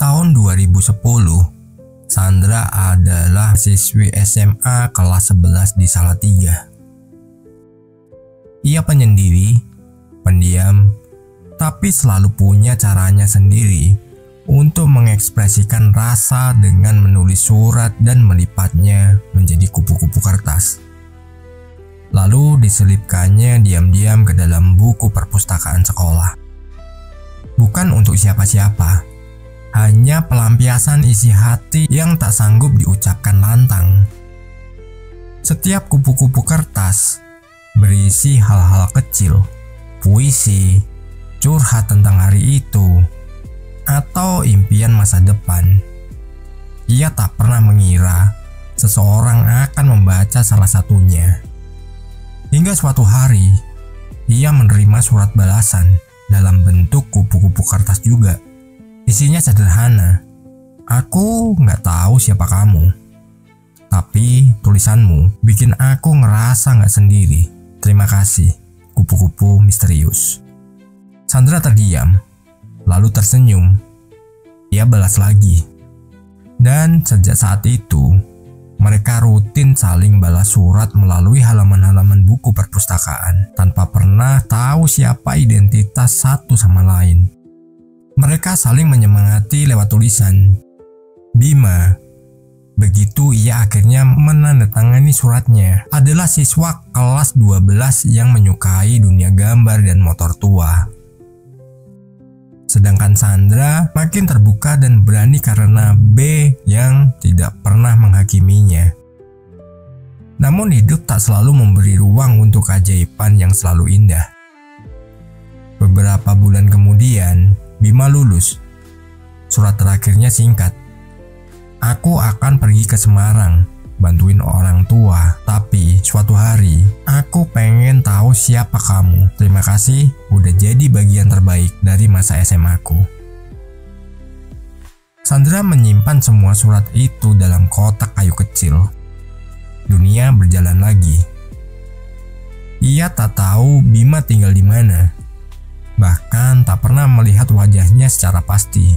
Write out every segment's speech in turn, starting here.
tahun 2010, Sandra adalah siswi SMA kelas 11 di Salatiga. Ia penyendiri, pendiam, tapi selalu punya caranya sendiri untuk mengekspresikan rasa dengan menulis surat dan melipatnya menjadi kupu-kupu kertas. Lalu diselipkannya diam-diam ke dalam buku perpustakaan sekolah. Bukan untuk siapa-siapa, hanya pelampiasan isi hati yang tak sanggup diucapkan lantang. Setiap kupu-kupu kertas berisi hal-hal kecil, puisi, curhat tentang hari itu, atau impian masa depan. Ia tak pernah mengira seseorang akan membaca salah satunya. Hingga suatu hari, ia menerima surat balasan dalam bentuk kupu-kupu kertas juga. Isinya sederhana. Aku nggak tahu siapa kamu, tapi tulisanmu bikin aku ngerasa nggak sendiri. Terima kasih, kupu-kupu misterius. Sandra terdiam, lalu tersenyum. Ia balas lagi. Dan sejak saat itu, mereka rutin saling balas surat melalui halaman-halaman buku perpustakaan tanpa pernah tahu siapa identitas satu sama lain. Mereka saling menyemangati lewat tulisan. Bima, begitu ia akhirnya menandatangani suratnya, adalah siswa kelas 12 yang menyukai dunia gambar dan motor tua. Sedangkan Sandra makin terbuka dan berani karena B yang tidak pernah menghakiminya. Namun hidup tak selalu memberi ruang untuk keajaiban yang selalu indah. Beberapa bulan kemudian, Bima lulus. Surat terakhirnya singkat. Aku akan pergi ke Semarang, bantuin orang tua. Tapi suatu hari, aku pengen tahu siapa kamu. Terima kasih udah jadi bagian terbaik dari masa SMA ku. Sandra menyimpan semua surat itu dalam kotak kayu kecil. Dunia berjalan lagi. Ia tak tahu Bima tinggal di mana. Bahkan tak pernah melihat wajahnya secara pasti.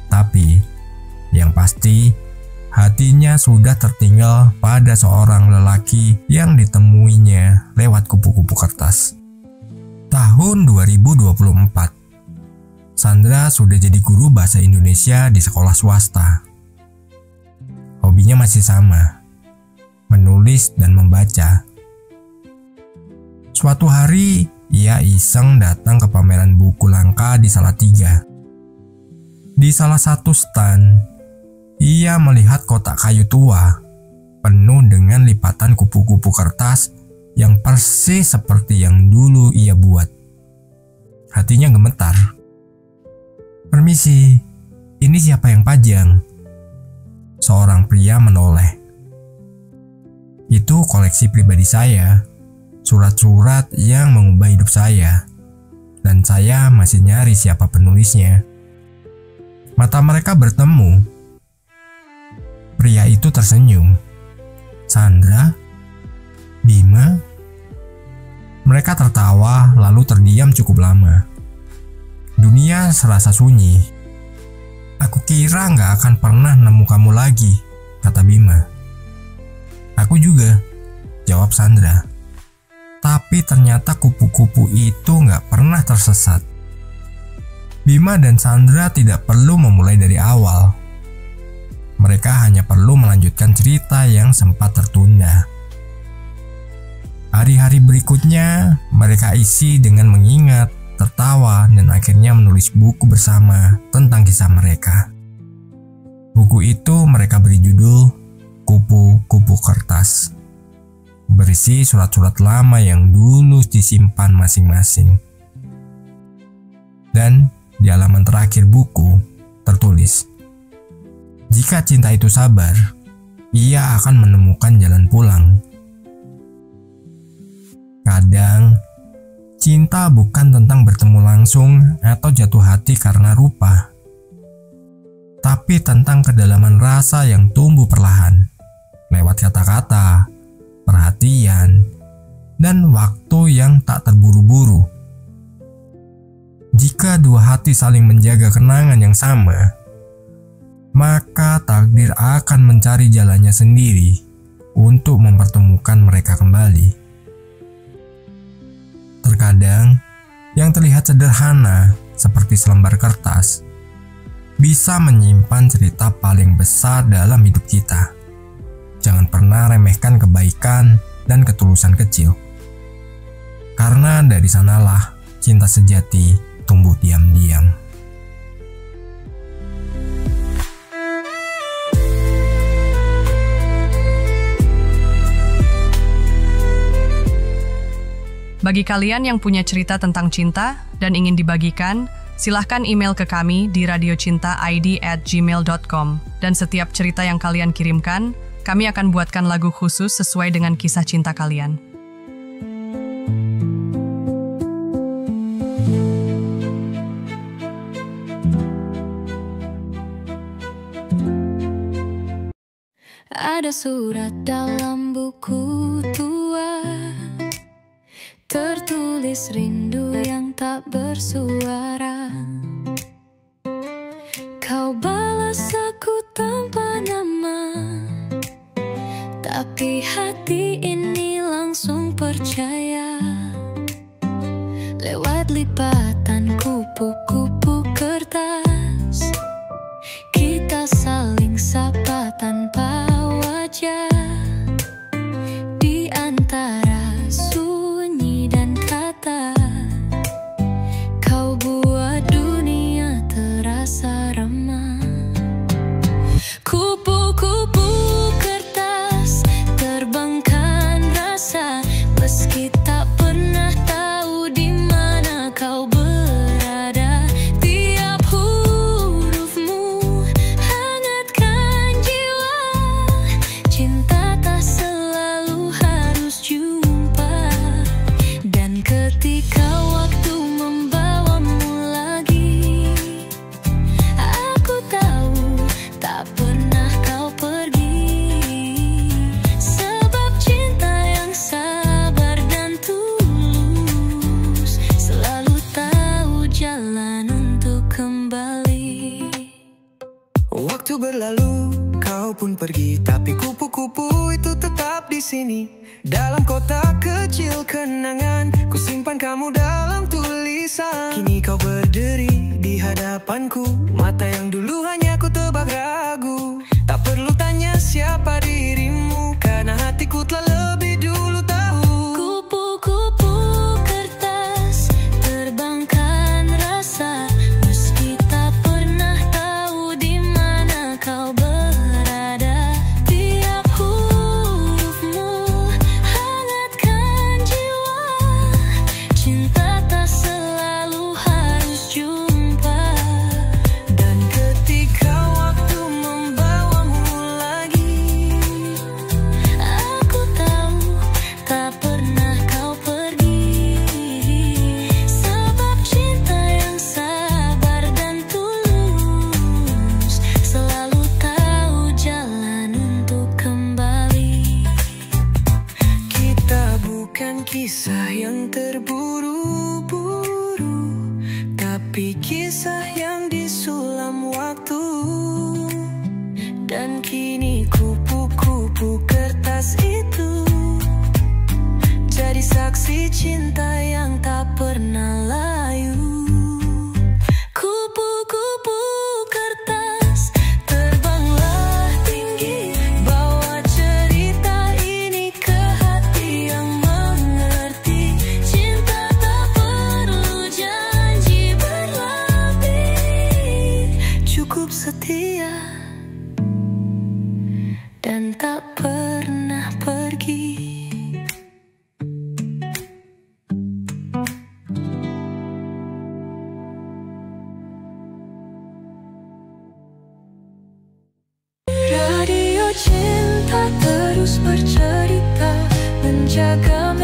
Tapi yang pasti, hatinya sudah tertinggal pada seorang lelaki yang ditemuinya lewat kupu-kupu kertas. Tahun 2024, Sandra sudah jadi guru bahasa Indonesia di sekolah swasta. Hobinya masih sama, menulis dan membaca. Suatu hari, ia iseng datang ke pameran buku langka di Salatiga. Di salah satu stand, ia melihat kotak kayu tua penuh dengan lipatan kupu-kupu kertas yang persis seperti yang dulu ia buat. Hatinya gemetar. Permisi, ini siapa yang pajang? Seorang pria menoleh. Itu koleksi pribadi saya, surat-surat yang mengubah hidup saya, dan saya masih nyari siapa penulisnya. Mata mereka bertemu. Pria itu tersenyum. Sandra? Bima? Mereka tertawa lalu terdiam cukup lama. Dunia serasa sunyi. Aku kira gak akan pernah nemu kamu lagi, kata Bima. Aku juga, jawab Sandra. Tapi ternyata kupu-kupu itu gak pernah tersesat. Bima dan Sandra tidak perlu memulai dari awal. Mereka hanya perlu melanjutkan cerita yang sempat tertunda. Hari-hari berikutnya, mereka isi dengan mengingat, tertawa, dan akhirnya menulis buku bersama tentang kisah mereka. Buku itu mereka beri judul Kupu-Kupu Kertas, berisi surat-surat lama yang dulu disimpan masing-masing. Dan di halaman terakhir buku tertulis, jika cinta itu sabar, ia akan menemukan jalan pulang. Kadang, cinta bukan tentang bertemu langsung atau jatuh hati karena rupa, tapi tentang kedalaman rasa yang tumbuh perlahan, lewat kata-kata, perhatian, dan waktu yang tak terburu-buru. Jika Jika dua hati saling menjaga kenangan yang sama, maka takdir akan mencari jalannya sendiri untuk mempertemukan mereka kembali. Terkadang, yang terlihat sederhana seperti selembar kertas bisa menyimpan cerita paling besar dalam hidup kita. Jangan pernah remehkan kebaikan dan ketulusan kecil, karena dari sanalah cinta sejati tumbuh diam-diam. Bagi kalian yang punya cerita tentang cinta dan ingin dibagikan, silahkan email ke kami di radiocintaid@gmail.com. Dan setiap cerita yang kalian kirimkan, kami akan buatkan lagu khusus sesuai dengan kisah cinta kalian. Ada surat dalam buku tua, tertulis rindu yang tak bersuara. Kau balas aku tanpa nama, tapi hati ini langsung percaya. Lewat lipatan kupu-kupu kertas, kita saling sapa tanpa wajah. Di antara sunyi dan kata, kau buat dunia terasa ramah. Kupu-kupu kertas terbangkan rasa, meski tak pernah tahu di mana kau berada. Tiap hurufmu hangatkan jiwa, cinta tak selalu harus jumpa. Dan ketika waktu membawamu lagi, aku tahu tak pernah kau pergi. Sebab cinta yang sabar dan tulus selalu tahu jalan untuk kembali. Waktu berlalu, kau pun pergi, tapi kupu-kupu itu tetap di sini. Dalam kotak kecil kenangan, ku simpan kamu dalam tulisan. Kini kau berdiri di hadapanku, mata yang dulu hanya ku tebak ragu. Tak perlu tanya siapa dirimu, karena hatiku telah lebih dulu tahu. Kupu-kupu kertas terbangkan rasa, meski tak pernah tahu di mana kau berada. Tiap hurufmu hangatkan jiwa, cinta tak selalu harus jumpa. Dan ketika waktu membawamu lagi, aku tahu tak pernah kau pergi. Sebab cinta yang sabar dan tulus selalu tahu jalan untuk kembali. Kita bukan kisah yang terburu-buru, tapi kisah yang disulam waktu. Dan kini kupu-kupu kertas itu jadi saksi cinta yang tak pernah layu. Kupu-kupu kertas terbanglah tinggi, bawa cerita ini ke hati yang mengerti. Cinta tak perlu janji berlebih, cukup setia dan tak pernah pergi. Radio Cinta terus bercerita, menjaga